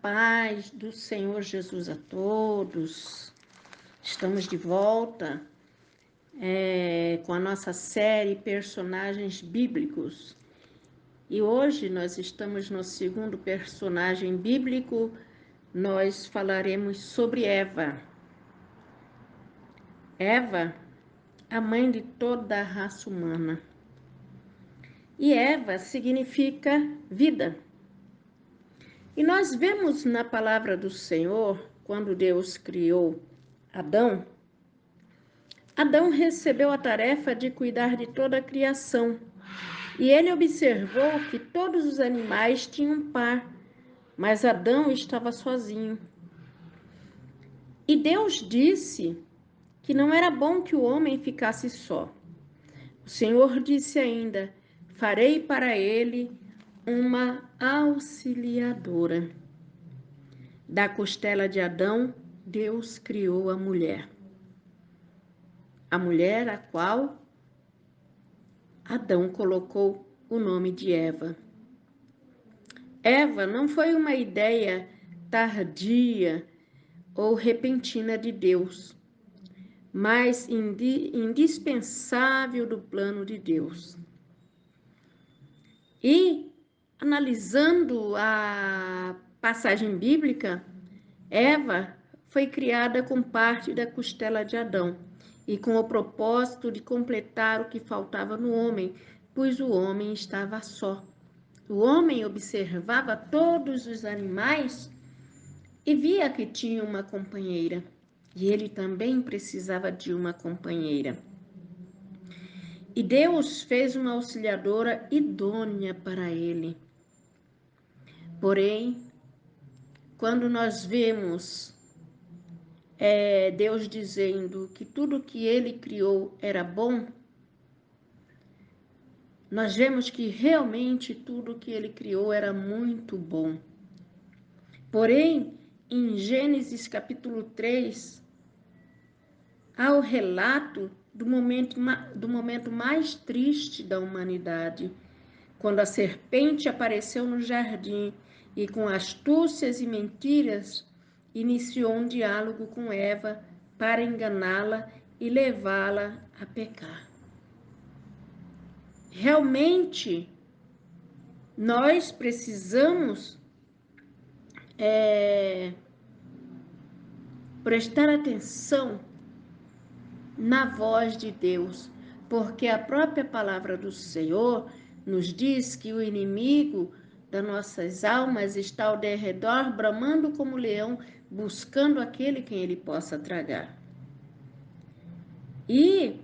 paz do Senhor Jesus a todos. Estamos de volta com a nossa série Personagens Bíblicos. E hoje nós estamos no segundo personagem bíblico. Nós falaremos sobre Eva. Eva, a mãe de toda a raça humana. E Eva significa vida. E nós vemos na palavra do Senhor, quando Deus criou Adão, Adão recebeu a tarefa de cuidar de toda a criação. E ele observou que todos os animais tinham um par, mas Adão estava sozinho. E Deus disse que não era bom que o homem ficasse só. O Senhor disse ainda: farei para ele uma auxiliadora. Da costela de Adão, Deus criou a mulher. A mulher a qual Adão colocou o nome de Eva. Eva não foi uma ideia tardia ou repentina de Deus, mas indispensável do plano de Deus. E, analisando a passagem bíblica, Eva foi criada com parte da costela de Adão e com o propósito de completar o que faltava no homem, pois o homem estava só. O homem observava todos os animais e via que tinha uma companheira, e ele também precisava de uma companheira. E Deus fez uma auxiliadora idônea para ele. Porém, quando nós vemos Deus dizendo que tudo que ele criou era bom, nós vemos que realmente tudo que ele criou era muito bom. Porém, em Gênesis capítulo 3, há o relato do momento mais triste da humanidade, quando a serpente apareceu no jardim e com astúcias e mentiras iniciou um diálogo com Eva para enganá-la e levá-la a pecar. Realmente, nós precisamos prestar atenção na voz de Deus, porque a própria palavra do Senhor nos diz que o inimigo das nossas almas está ao derredor, bramando como leão, buscando aquele quem ele possa tragar. E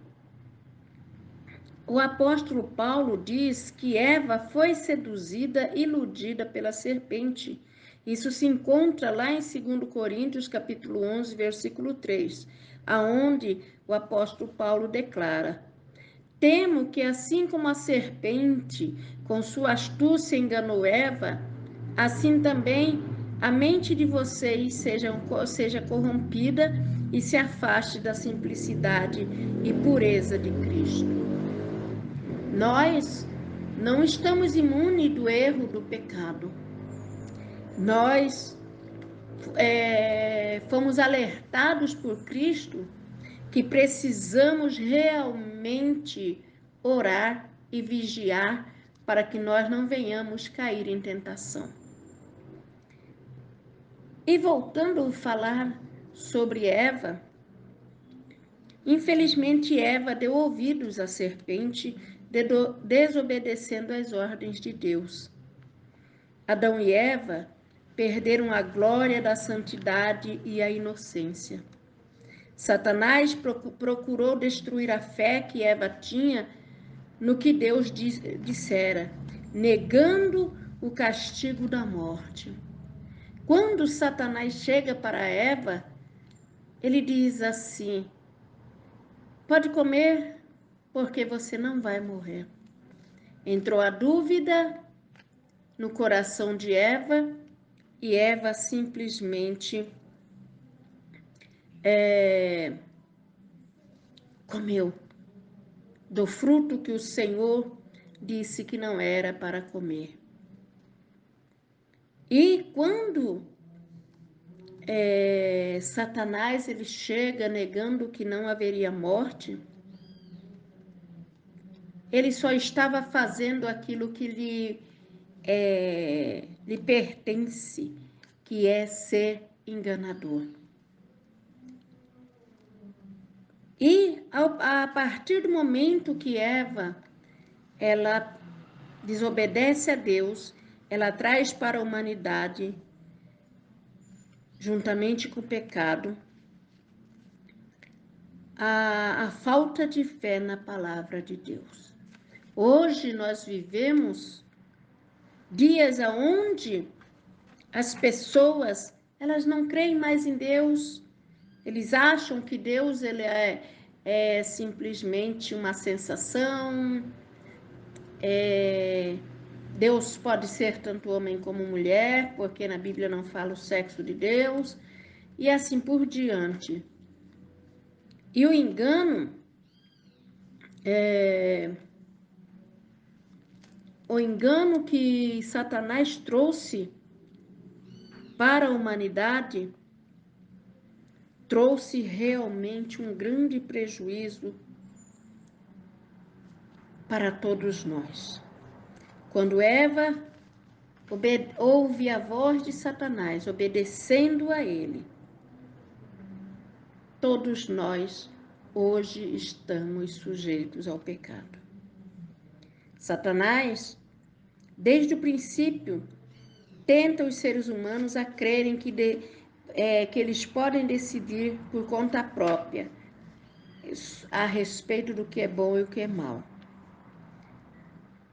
o apóstolo Paulo diz que Eva foi seduzida, iludida pela serpente. Isso se encontra lá em 2 Coríntios, capítulo 11, versículo 3, aonde o apóstolo Paulo declara: temo que assim como a serpente, com sua astúcia enganou Eva, assim também a mente de vocês seja corrompida e se afaste da simplicidade e pureza de Cristo. Nós não estamos imunes do erro do pecado. Nós fomos alertados por Cristo que precisamos realmente orar e vigiar para que nós não venhamos cair em tentação. E voltando a falar sobre Eva, infelizmente Eva deu ouvidos à serpente, desobedecendo às ordens de Deus. Adão e Eva perderam a glória da santidade e a inocência. Satanás procurou destruir a fé que Eva tinha no que Deus dissera, negando o castigo da morte. Quando Satanás chega para Eva, ele diz assim: pode comer, porque você não vai morrer. Entrou a dúvida no coração de Eva e Eva simplesmente comeu do fruto que o Senhor disse que não era para comer. E quando Satanás ele chega negando que não haveria morte, ele só estava fazendo aquilo que lhe pertence, que é ser enganador. E a partir do momento que Eva, ela desobedece a Deus, ela traz para a humanidade, juntamente com o pecado, a falta de fé na palavra de Deus. Hoje nós vivemos dias onde as pessoas, elas não creem mais em Deus. Eles acham que Deus ele é simplesmente uma sensação. Deus pode ser tanto homem como mulher, porque na Bíblia não fala o sexo de Deus, e assim por diante. E o engano, que Satanás trouxe para a humanidade, trouxe realmente um grande prejuízo para todos nós. Quando Eva ouve a voz de Satanás, obedecendo a ele, todos nós hoje estamos sujeitos ao pecado. Satanás, desde o princípio, tenta os seres humanos a crerem que eles podem decidir por conta própria a respeito do que é bom e o que é mal.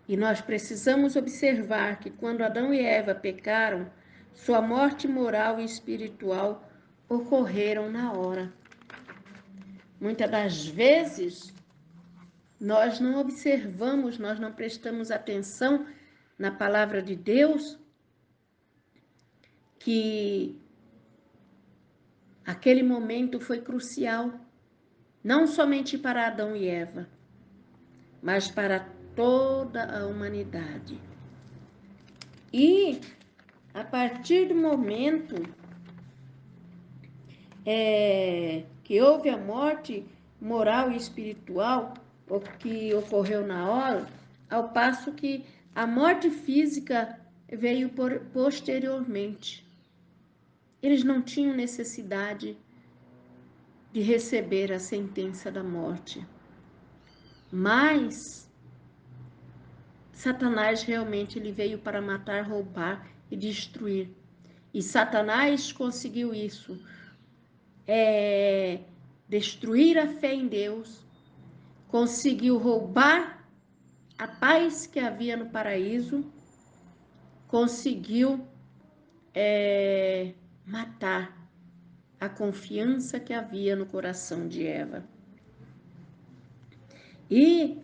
E nós precisamos observar que quando Adão e Eva pecaram, sua morte moral e espiritual ocorreram na hora. Muitas das vezes, nós não observamos, nós não prestamos atenção na palavra de Deus, que aquele momento foi crucial, não somente para Adão e Eva, mas para toda a humanidade. E a partir do momento que houve a morte moral e espiritual, o que ocorreu na hora, ao passo que a morte física veio posteriormente. Eles não tinham necessidade de receber a sentença da morte. Mas Satanás realmente ele veio para matar, roubar e destruir. E Satanás conseguiu isso. Destruir a fé em Deus, conseguiu roubar a paz que havia no paraíso, conseguiu matar a confiança que havia no coração de Eva. E,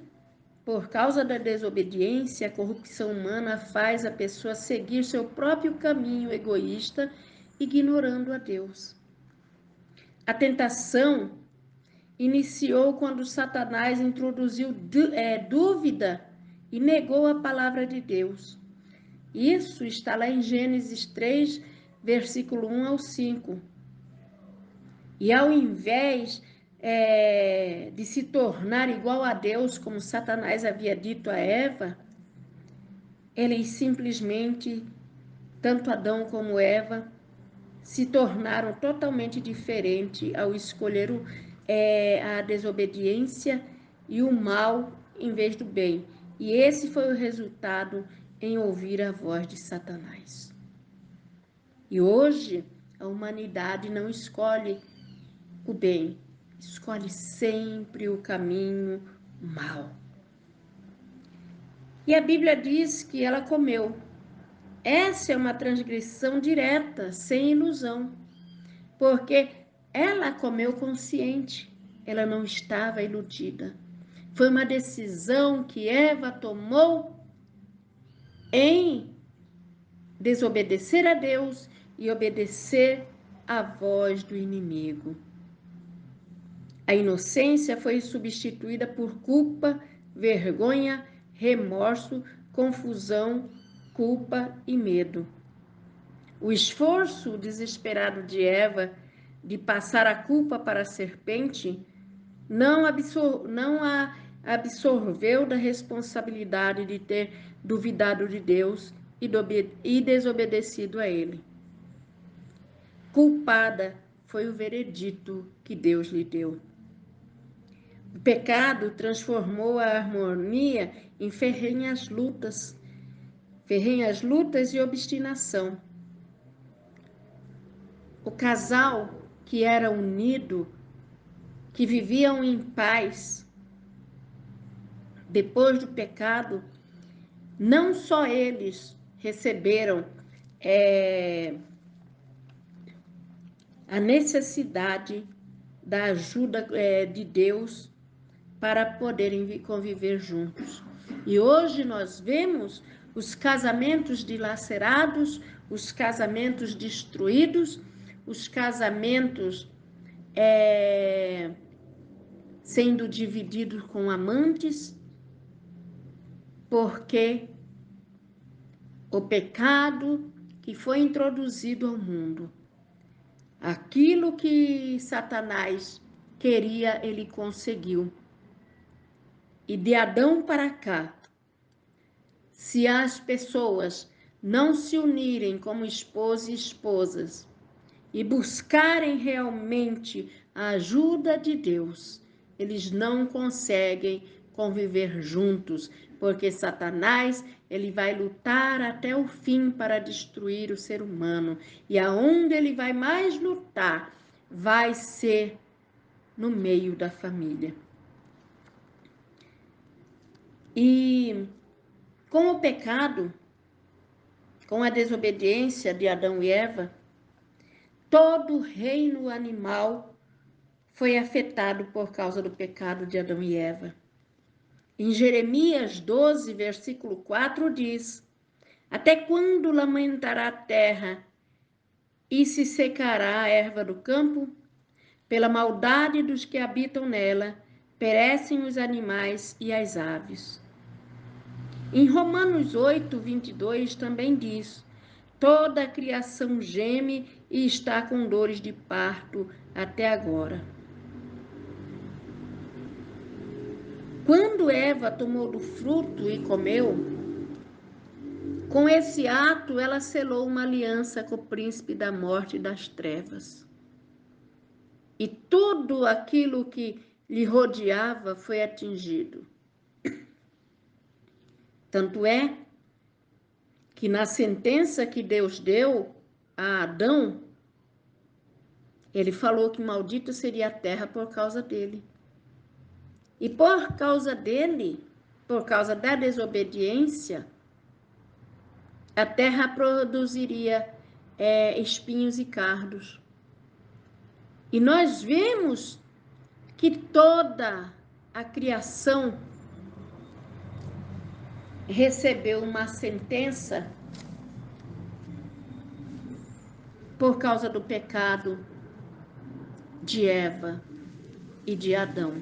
por causa da desobediência, a corrupção humana faz a pessoa seguir seu próprio caminho egoísta, ignorando a Deus. A tentação iniciou quando Satanás introduziu dúvida e negou a palavra de Deus. Isso está lá em Gênesis 3, versículo 1 ao 5. E ao invés de se tornar igual a Deus, como Satanás havia dito a Eva, eles simplesmente, tanto Adão como Eva, se tornaram totalmente diferentes ao escolher a desobediência e o mal em vez do bem. E esse foi o resultado em ouvir a voz de Satanás. E hoje a humanidade não escolhe o bem, escolhe sempre o caminho mal. E a Bíblia diz que ela comeu. Essa é uma transgressão direta, sem ilusão, porque ela comeu consciente, ela não estava iludida. Foi uma decisão que Eva tomou em desobedecer a Deus e obedecer à voz do inimigo. A inocência foi substituída por culpa, vergonha, remorso, confusão, culpa e medo. O esforço desesperado de Eva de passar a culpa para a serpente não a absorveu da responsabilidade de ter duvidado de Deus e desobedecido a Ele. Culpada foi o veredito que Deus lhe deu. O pecado transformou a harmonia em ferrenhas lutas e obstinação. O casal que era unido, que viviam em paz, depois do pecado, não só eles receberam a necessidade da ajuda de Deus para poderem conviver juntos. E hoje nós vemos os casamentos dilacerados, os casamentos destruídos, os casamentos sendo divididos com amantes, porque o pecado que foi introduzido ao mundo, aquilo que Satanás queria, ele conseguiu. E de Adão para cá, se as pessoas não se unirem como esposo e esposas e buscarem realmente a ajuda de Deus, eles não conseguem conviver juntos, porque Satanás, ele vai lutar até o fim para destruir o ser humano. E aonde ele vai mais lutar, vai ser no meio da família. E com o pecado, com a desobediência de Adão e Eva, todo o reino animal foi afetado por causa do pecado de Adão e Eva. Em Jeremias 12, versículo 4 diz: até quando lamentará a terra e se secará a erva do campo? Pela maldade dos que habitam nela, perecem os animais e as aves. Em Romanos 8, 22 também diz: toda a criação geme e está com dores de parto até agora. Quando Eva tomou do fruto e comeu, com esse ato ela selou uma aliança com o príncipe da morte e das trevas. E tudo aquilo que lhe rodeava foi atingido. Tanto é que na sentença que Deus deu a Adão, ele falou que maldita seria a terra por causa dele. E por causa dele, por causa da desobediência, a terra produziria espinhos e cardos. E nós vemos que toda a criação recebeu uma sentença por causa do pecado de Eva e de Adão.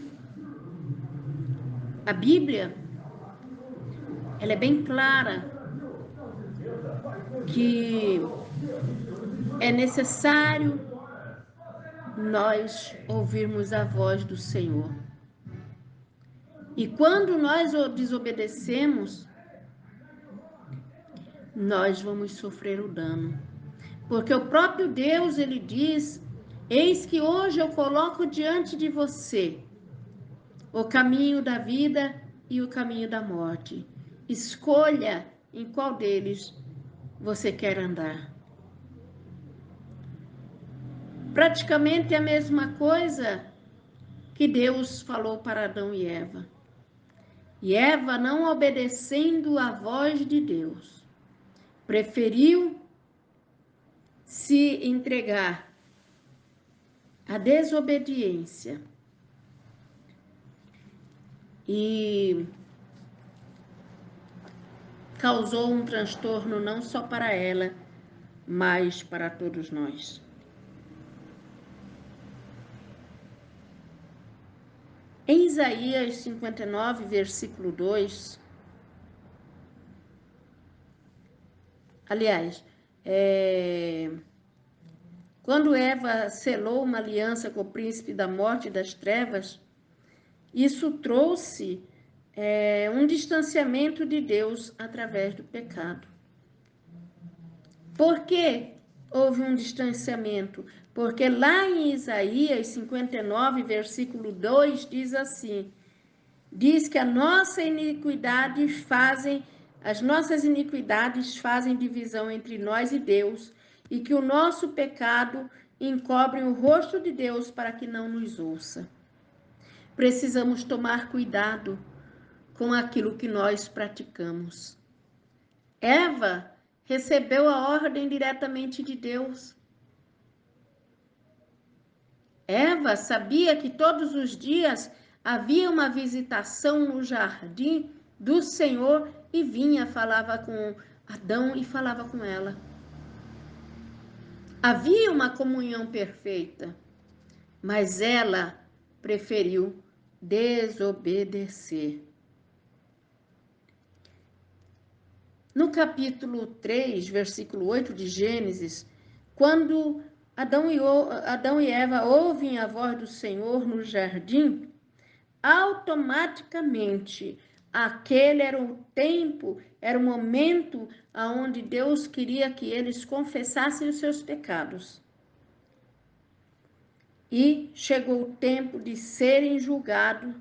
A Bíblia, ela é bem clara que é necessário nós ouvirmos a voz do Senhor. E quando nós o desobedecemos, nós vamos sofrer o dano. Porque o próprio Deus, ele diz: eis que hoje eu coloco diante de você o caminho da vida e o caminho da morte. Escolha em qual deles você quer andar. Praticamente a mesma coisa que Deus falou para Adão e Eva. E Eva, não obedecendo à voz de Deus, preferiu se entregar à desobediência e causou um transtorno não só para ela, mas para todos nós. Em Isaías 59, versículo 2, aliás, Quando Eva selou uma aliança com o príncipe da morte e das trevas, isso trouxe um distanciamento de Deus através do pecado. Por que houve um distanciamento? Porque lá em Isaías 59, versículo 2, diz assim: diz que as nossas iniquidades fazem divisão entre nós e Deus, e que o nosso pecado encobre o rosto de Deus para que não nos ouça. Precisamos tomar cuidado com aquilo que nós praticamos. Eva recebeu a ordem diretamente de Deus. Eva sabia que todos os dias havia uma visitação no jardim do Senhor e vinha, falava com Adão e falava com ela. Havia uma comunhão perfeita, mas ela preferiu desobedecer. No capítulo 3, versículo 8 de Gênesis, quando Adão e Eva ouvem a voz do Senhor no jardim, automaticamente aquele era o tempo, era o momento onde Deus queria que eles confessassem os seus pecados. E chegou o tempo de serem julgados,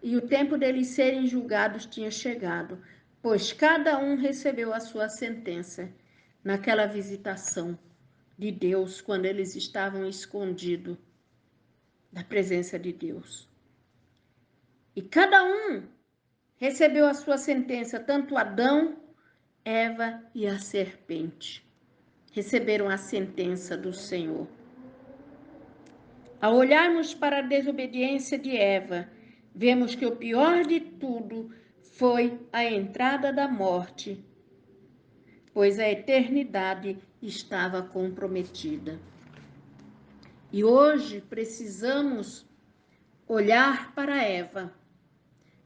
e o tempo deles serem julgados tinha chegado, pois cada um recebeu a sua sentença naquela visitação de Deus, quando eles estavam escondidos da presença de Deus. E cada um recebeu a sua sentença, tanto Adão, Eva e a serpente. Receberam a sentença do Senhor. Ao olharmos para a desobediência de Eva, vemos que o pior de tudo foi a entrada da morte, pois a eternidade estava comprometida. E hoje precisamos olhar para Eva,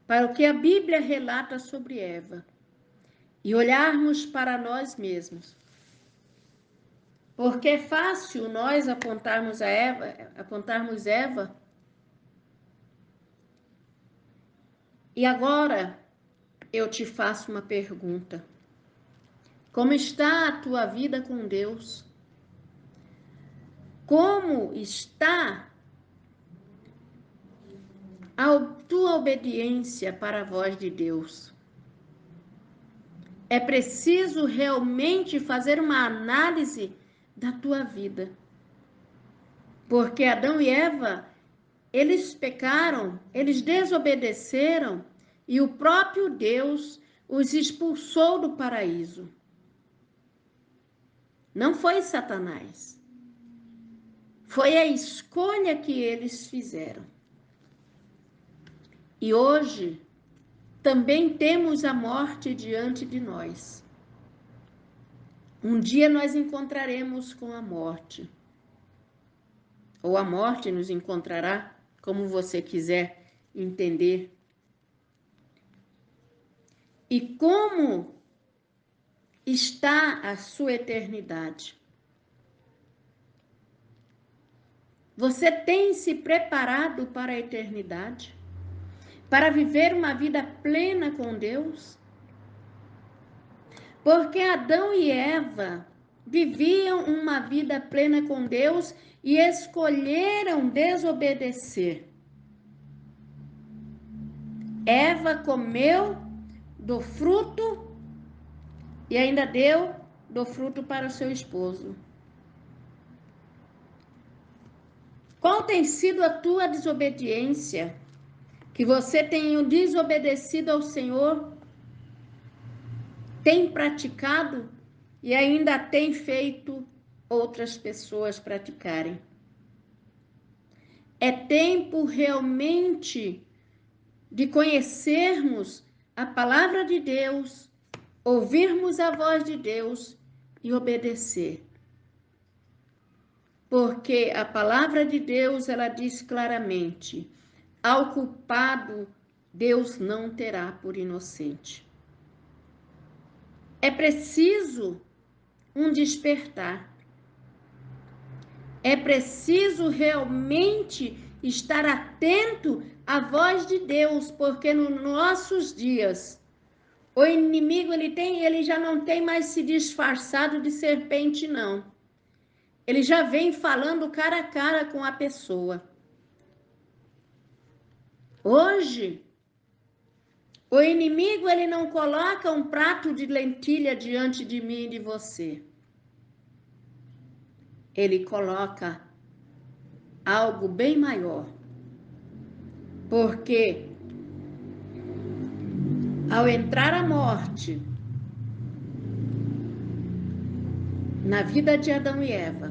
para o que a Bíblia relata sobre Eva, e olharmos para nós mesmos. Porque é fácil nós apontarmos Eva. E agora eu te faço uma pergunta. Como está a tua vida com Deus? Como está a tua obediência para a voz de Deus? É preciso realmente fazer uma análise da tua vida. Porque Adão e Eva, eles pecaram, eles desobedeceram e o próprio Deus os expulsou do paraíso. Não foi Satanás. Foi a escolha que eles fizeram. E hoje também temos a morte diante de nós. Um dia nós encontraremos com a morte. Ou a morte nos encontrará, como você quiser entender. E como está a sua eternidade? Você tem se preparado para a eternidade? Para viver uma vida plena com Deus? Porque Adão e Eva viviam uma vida plena com Deus e escolheram desobedecer. Eva comeu do fruto e ainda deu do fruto para o seu esposo. Qual tem sido a tua desobediência? Que você tenha desobedecido ao Senhor, tem praticado e ainda tem feito outras pessoas praticarem. É tempo realmente de conhecermos a palavra de Deus, ouvirmos a voz de Deus e obedecer. Porque a palavra de Deus, ela diz claramente: ao culpado Deus não terá por inocente. É preciso um despertar. É preciso realmente estar atento à voz de Deus, porque nos nossos dias o inimigo ele já não tem mais se disfarçado de serpente, não. Ele já vem falando cara a cara com a pessoa. Hoje, o inimigo ele não coloca um prato de lentilha diante de mim e de você. Ele coloca algo bem maior. Porque ao entrar a morte na vida de Adão e Eva,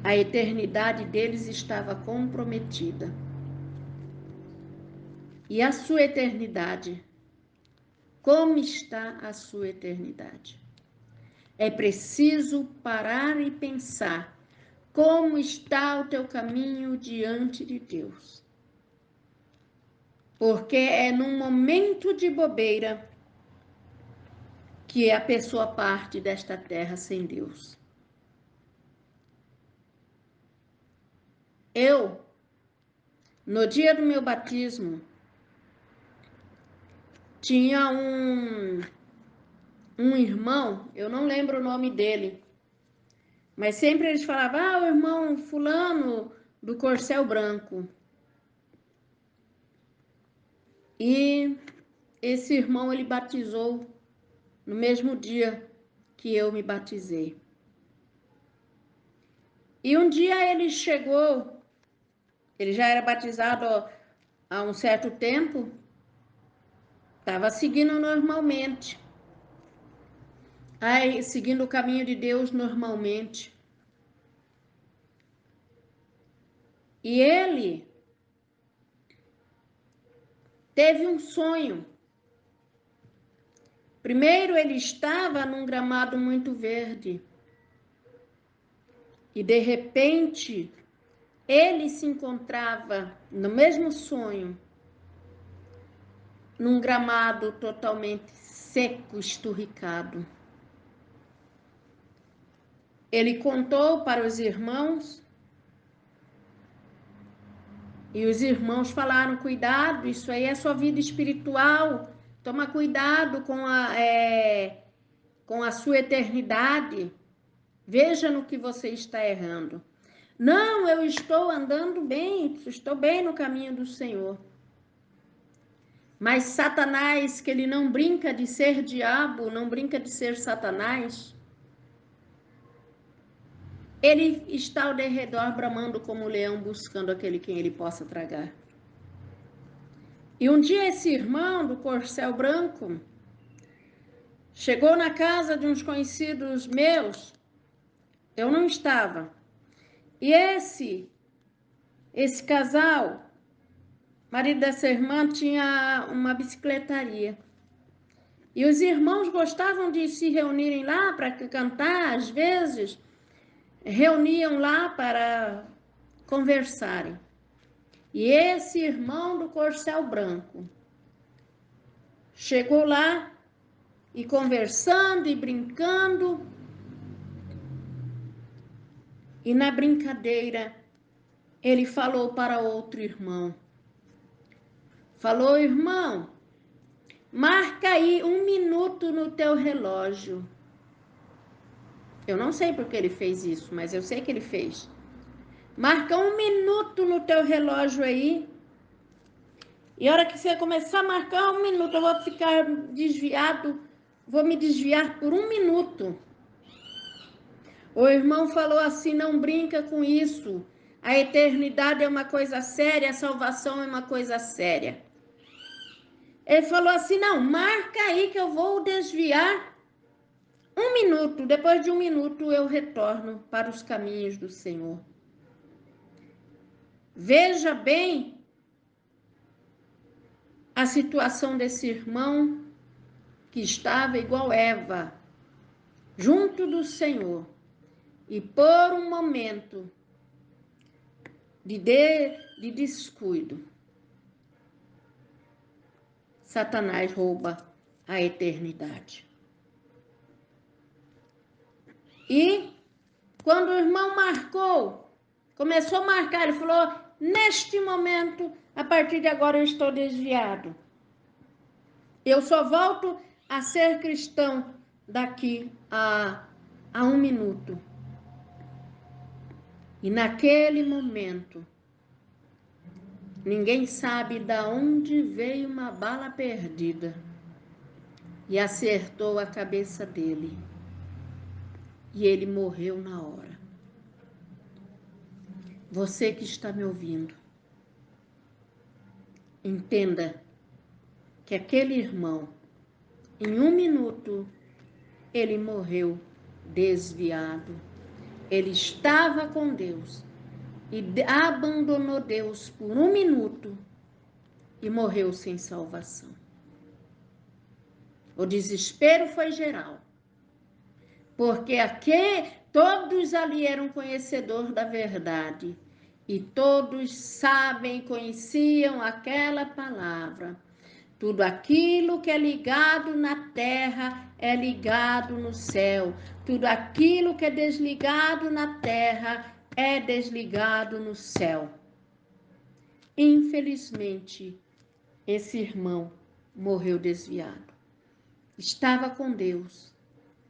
a eternidade deles estava comprometida. E a sua eternidade? Como está a sua eternidade? É preciso parar e pensar como está o teu caminho diante de Deus. Porque é num momento de bobeira que a pessoa parte desta terra sem Deus. Eu, no dia do meu batismo, tinha um irmão, eu não lembro o nome dele, mas sempre eles falavam, o irmão fulano do corcel branco. E esse irmão, ele batizou no mesmo dia que eu me batizei. E um dia ele chegou, ele já era batizado há um certo tempo, estava seguindo normalmente, aí seguindo o caminho de Deus normalmente. E ele teve um sonho. Primeiro ele estava num gramado muito verde. E de repente ele se encontrava no mesmo sonho, num gramado totalmente seco, esturricado. Ele contou para os irmãos e os irmãos falaram, cuidado, isso aí é sua vida espiritual, toma cuidado com a sua eternidade, veja no que você está errando. Não, eu estou andando bem, estou bem no caminho do Senhor. Mas Satanás, que ele não brinca de ser diabo, não brinca de ser Satanás, ele está ao derredor bramando como um leão, buscando aquele quem ele possa tragar. E um dia esse irmão do corcel branco chegou na casa de uns conhecidos meus, eu não estava, e esse casal, marido dessa irmã, tinha uma bicicletaria. E os irmãos gostavam de se reunirem lá para cantar, às vezes, reuniam lá para conversarem. E esse irmão do corcel branco chegou lá e conversando e brincando, e na brincadeira ele falou para outro irmão, falou, irmão, marca aí 1 minuto no teu relógio. Eu não sei porque ele fez isso, mas eu sei que ele fez. Marca 1 minuto no teu relógio aí. E a hora que você começar a marcar 1 minuto, eu vou ficar desviado, vou me desviar por 1 minuto. O irmão falou assim, não brinca com isso. A eternidade é uma coisa séria, a salvação é uma coisa séria. Ele falou assim, não, marca aí que eu vou desviar 1 minuto. Depois de 1 minuto eu retorno para os caminhos do Senhor. Veja bem a situação desse irmão que estava igual Eva, junto do Senhor. E por um momento de descuido, Satanás rouba a eternidade. E quando o irmão começou a marcar, ele falou: neste momento, a partir de agora eu estou desviado. Eu só volto a ser cristão daqui a 1 minuto. E naquele momento, ninguém sabe de onde veio uma bala perdida e acertou a cabeça dele. E ele morreu na hora. Você que está me ouvindo, entenda que aquele irmão, em 1 minuto, ele morreu desviado. Ele estava com Deus e abandonou Deus por 1 minuto e morreu sem salvação. O desespero foi geral, porque todos ali eram conhecedores da verdade e todos conheciam aquela palavra. Tudo aquilo que é ligado na terra é ligado no céu. Tudo aquilo que é desligado na terra é desligado no céu. Infelizmente, esse irmão morreu desviado. Estava com Deus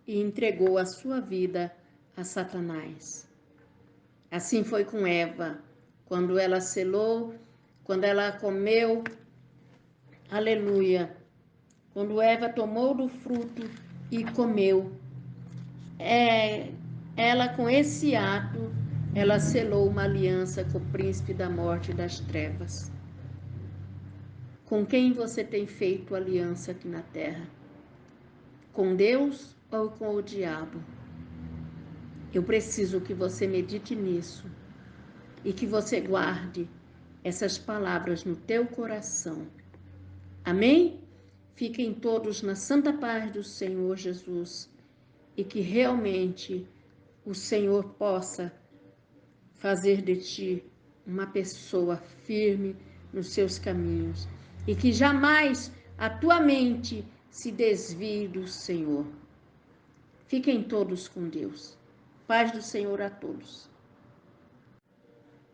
e entregou a sua vida a Satanás. Assim foi com Eva, quando ela selou, quando ela comeu. Aleluia. Quando Eva tomou do fruto e comeu, ela com esse ato, ela selou uma aliança com o príncipe da morte e das trevas. Com quem você tem feito aliança aqui na terra? Com Deus ou com o diabo? Eu preciso que você medite nisso e que você guarde essas palavras no teu coração. Amém? Fiquem todos na santa paz do Senhor Jesus e que realmente o Senhor possa fazer de ti uma pessoa firme nos seus caminhos e que jamais a tua mente se desvie do Senhor. Fiquem todos com Deus. Paz do Senhor a todos.